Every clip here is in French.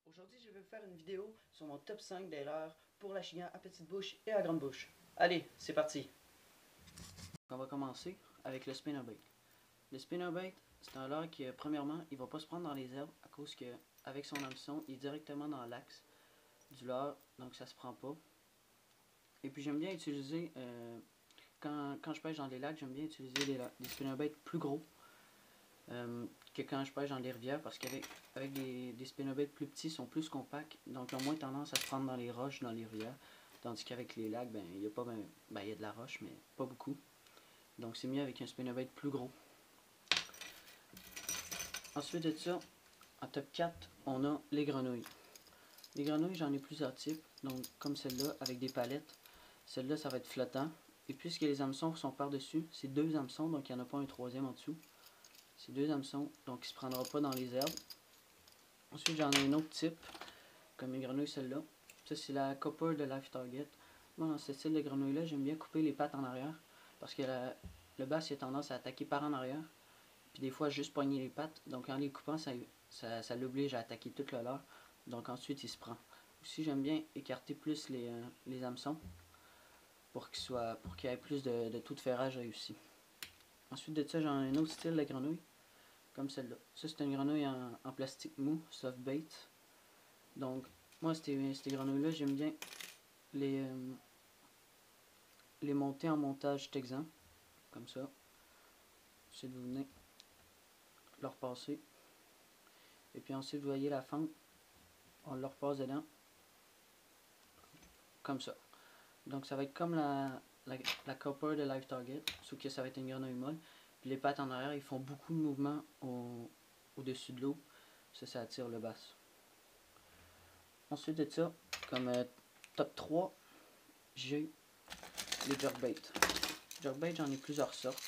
Aujourd'hui, je vais vous faire une vidéo sur mon top 5 des leurres pour la chigan à petite bouche et à grande bouche. Allez, c'est parti! On va commencer avec le spinnerbait. Le spinnerbait, c'est un leurre qui, premièrement, il va pas se prendre dans les herbes à cause que, avec son hameçon, il est directement dans l'axe du leurre, donc ça se prend pas. Et puis j'aime bien utiliser, quand je pêche dans les lacs, j'aime bien utiliser des spinnerbaits plus gros que quand je pêche dans les rivières, parce qu'avec des spinnerbaits plus petits, ils sont plus compacts, donc ils ont moins tendance à se prendre dans les roches, dans les rivières. Tandis qu'avec les lacs, il y a pas il y a de la roche, mais pas beaucoup. Donc c'est mieux avec un spinnerbait plus gros. Ensuite de ça, en top 4, on a les grenouilles. Les grenouilles, j'en ai plusieurs types, donc comme celle-là, avec des palettes. Celle-là, ça va être flottant. Et puisque les hameçons sont par-dessus, c'est deux hameçons, donc il n'y en a pas un troisième en dessous. C'est deux hameçons, donc il ne se prendra pas dans les herbes. Ensuite, j'en ai un autre type, comme les grenouilles, celle-là. Ça, c'est la Copper de Life Target. Moi, dans ce style de grenouille-là, j'aime bien couper les pattes en arrière, parce que le bass, il a tendance à attaquer par en arrière, puis des fois, juste pogner les pattes. Donc, en les coupant, ça l'oblige à attaquer tout le leurre. Donc, ensuite, il se prend. Aussi, j'aime bien écarter plus les hameçons, pour qu'il y ait plus de taux de ferrage réussi. Ensuite de ça, j'en ai un autre style de grenouille, comme celle-là. Ça, c'est une grenouille en plastique mou, soft bait. Donc, moi, ces grenouilles-là, j'aime bien les monter en montage texan, comme ça. Ensuite, vous venez leur passer. Et puis ensuite, vous voyez la fente, on leur passe dedans, comme ça. Donc, ça va être comme la Copper de Life Target, sauf que ça va être une grenouille molle. Puis les pattes en arrière, ils font beaucoup de mouvements au-dessus de l'eau. Ça attire le bass. Ensuite de ça, comme top 3, j'ai les jerkbait. Jerkbait, j'en ai plusieurs sortes,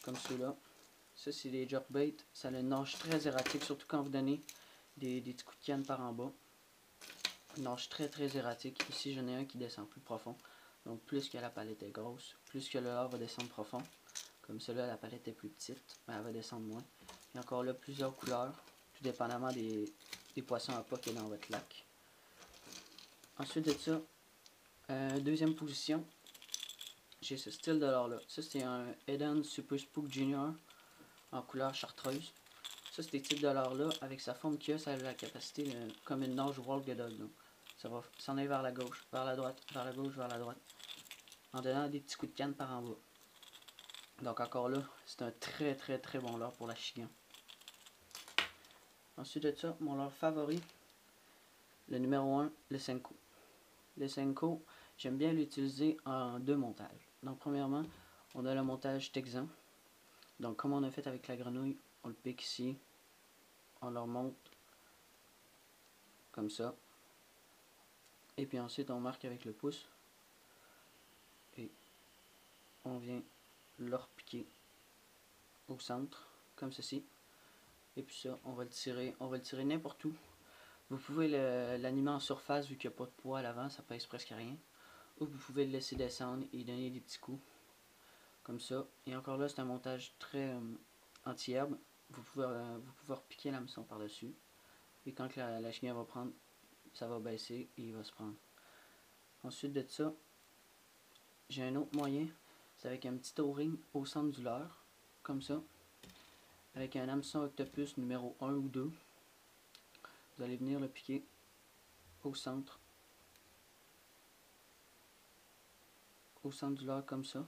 comme ceux-là. Ça, c'est des jerkbait. Ça a une nage très erratique, surtout quand vous donnez des petits coups de canne par en bas. Une nage très très erratique. Ici, j'en ai un qui descend plus profond. Donc, plus que la palette est grosse, plus que le leurre va descendre profond. Comme cela, la palette est plus petite, mais elle va descendre moins. Il y a encore là plusieurs couleurs, tout dépendamment des poissons à pas qu'il y a dans votre lac. Ensuite de ça, deuxième position, j'ai ce style de leurre là. Ça, c'est un Eden Super Spook Junior en couleur chartreuse. Ça, c'est des types de leurre là, avec sa forme qu'il a, ça a la capacité comme une nage Walk the Dog. Donc, ça va s'en aller vers la gauche, vers la droite, vers la gauche, vers la droite, en donnant des petits coups de canne par en bas. Donc encore là, c'est un très très très bon leurre pour la chigan. Ensuite de ça, mon leurre favori, le numéro 1, le Senko. Le Senko, j'aime bien l'utiliser en deux montages. Donc premièrement, on a le montage texan. Donc comme on a fait avec la grenouille, on le pique ici, on le remonte comme ça. Et puis ensuite on marque avec le pouce. Et on vient le repiquer au centre, comme ceci. Et puis ça, on va le tirer n'importe où. Vous pouvez l'animer en surface vu qu'il n'y a pas de poids à l'avant, ça pèse presque rien. Ou vous pouvez le laisser descendre et donner des petits coups. Comme ça. Et encore là, c'est un montage très anti-herbe. Vous pouvez repiquer l'hameçon par-dessus. Et quand la chigan va prendre, ça va baisser et il va se prendre. Ensuite de ça, j'ai un autre moyen. C'est avec un petit O-ring au centre du leurre. Comme ça. Avec un hameçon octopus numéro 1 ou 2. Vous allez venir le piquer au centre du leurre comme ça.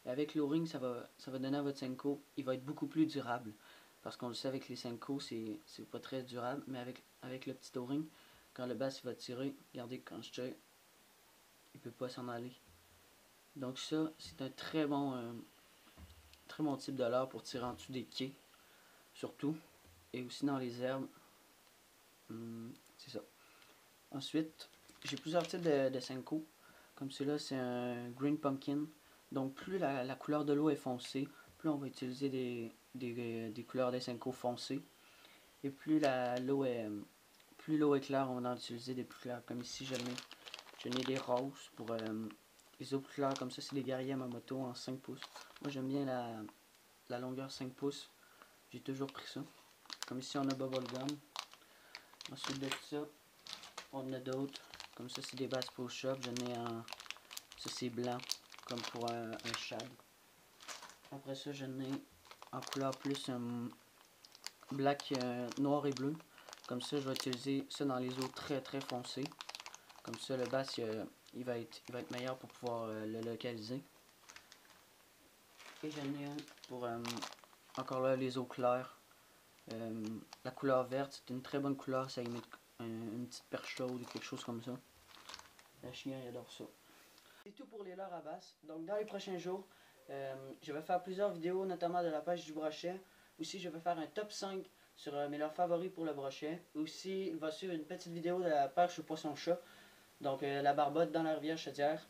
Et avec l'O-ring, ça va donner à votre Senko, il va être beaucoup plus durable. Parce qu'on le sait avec les Senko, c'est pas très durable, mais avec le petit O-ring, quand le bass va tirer, regardez quand je tire, il peut pas s'en aller. Donc ça, c'est un très bon type de leurre pour tirer en dessous des quais, surtout, et aussi dans les herbes. C'est ça. Ensuite, j'ai plusieurs types de Senko. Comme celui-là, c'est un Green Pumpkin. Donc plus la couleur de l'eau est foncée, plus on va utiliser des couleurs de Senko foncées. Et plus l'eau est claire, on va en utiliser des plus clairs. Comme ici, j'en ai des roses pour les eaux plus claires. Comme ça, c'est des guerriers Yamamoto en 5 pouces. Moi, j'aime bien la longueur 5 pouces. J'ai toujours pris ça. Comme ici, on a Bubblegum. Ensuite de ça, on en a d'autres. Comme ça, c'est des Bass Pro Shop. J'en ai en... Ça, c'est blanc, comme pour un shad. Après ça, j'en ai en couleur plus black, noir et bleu. Comme ça, je vais utiliser ça dans les eaux très très foncées. Comme ça, le bass, il va être meilleur pour pouvoir le localiser. Et j'en ai un pour, encore là, les eaux claires. La couleur verte, c'est une très bonne couleur. Ça imite une petite perche chaude ou quelque chose comme ça. Le chien, il adore ça. C'est tout pour les leurres à basse. Donc, dans les prochains jours, je vais faire plusieurs vidéos, notamment de la pêche du brochet. Aussi, je vais faire un top 5 sur mes leurres favoris pour le brochet. Aussi, il va suivre une petite vidéo de la pêche au poisson-chat. Donc, la barbotte dans la rivière Chaudière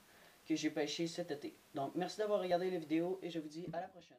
que j'ai pêché cet été. Donc, merci d'avoir regardé la vidéo et je vous dis à la prochaine.